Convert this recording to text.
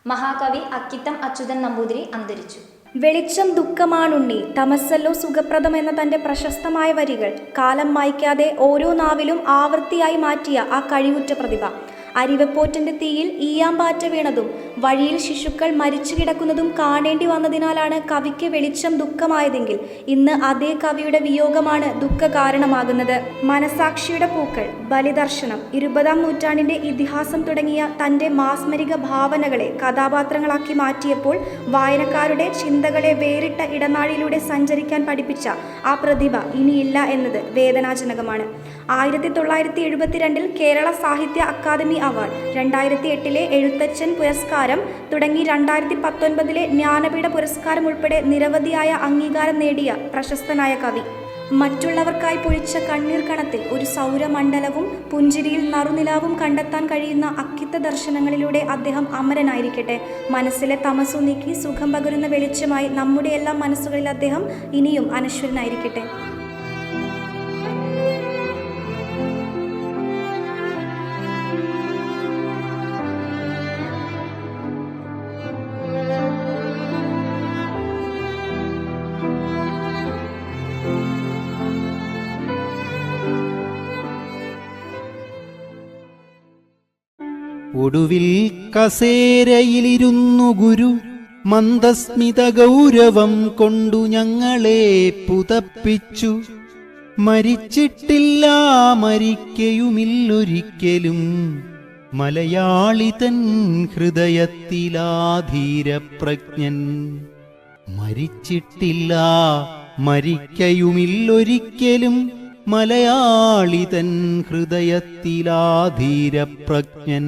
മഹാകവി അക്കിത്തം അച്യുതൻ നമ്പൂതിരി അന്തരിച്ചു. വെളിച്ചം ദുഃഖമാണുണ്ണി, തമസ്സല്ലോ സുഖപ്രദം എന്ന തൻ്റെ പ്രശസ്തമായ വരികൾ കാലം മായ്ക്കാതെ ഓരോ നാവിലും ആവൃത്തിയായി മാറ്റിയ ആ കഴിവുറ്റ പ്രതിഭ. അരിവെപ്പോറ്റൻ്റെ തീയിൽ ഈയാമ്പാറ്റ വീണതും വഴിയിൽ ശിശുക്കൾ മരിച്ചു കിടക്കുന്നതും കാണേണ്ടി വന്നതിനാലാണ് കവിക്ക് വെളിച്ചം ദുഃഖമായതെങ്കിൽ ഇന്ന് അതേ കവിയുടെ വിയോഗമാണ് ദുഃഖ കാരണമാകുന്നത്. മനസാക്ഷിയുടെ പൂക്കൾ, ബലിദർശനം, 20-ാം നൂറ്റാണ്ടിൻ്റെ ഇതിഹാസം തുടങ്ങിയ തൻ്റെ മാസ്മരിക ഭാവനകളെ കഥാപാത്രങ്ങളാക്കി മാറ്റിയപ്പോൾ വായനക്കാരുടെ ചിന്തകളെ വേറിട്ട ഇടനാഴിയിലൂടെ സഞ്ചരിക്കാൻ പഠിപ്പിച്ച ആ പ്രതിഭ ഇനിയില്ല എന്നത് വേദനാജനകമാണ്. 1972 കേരള സാഹിത്യ അക്കാദമി അവാർഡ്, 2008 എഴുത്തച്ഛൻ പുരസ്കാരം തുടങ്ങി 2019 ജ്ഞാനപീഠ പുരസ്കാരം ഉൾപ്പെടെ നിരവധിയായ അംഗീകാരം നേടിയ പ്രശസ്തനായ കവി. മറ്റുള്ളവർക്കായി പൊഴിച്ച കണ്ണീർ കണത്തിൽ ഒരു സൗരമണ്ഡലവും പുഞ്ചിരിയിൽ നറുനിലാവും കണ്ടെത്താൻ കഴിയുന്ന അക്കിത്ത ദർശനങ്ങളിലൂടെ അദ്ദേഹം അമരനായിരിക്കട്ടെ. മനസ്സിലെ തമസു നീക്കി സുഖം പകരുന്ന വെളിച്ചമായി നമ്മുടെ എല്ലാ മനസ്സുകളിൽ അദ്ദേഹം ഇനിയും അനശ്വരനായിരിക്കട്ടെ. ഒടുവിൽ കസേരയിലിരുന്നു ഗുരു മന്ദസ്മിത ഗൗരവം കൊണ്ടു ഞങ്ങളെ പുതപ്പിച്ചു. മരിച്ചിട്ടില്ല മരിക്കയുമില്ലൊരിക്കലും മലയാളി തൻ ഹൃദയത്തിലാധീരപ്രജ്ഞൻ. മരിച്ചിട്ടില്ല മരിക്കയുമില്ലൊരിക്കലും മലയാളി തൻ ഹൃദയത്തിലാധീരപ്രജ്ഞൻ.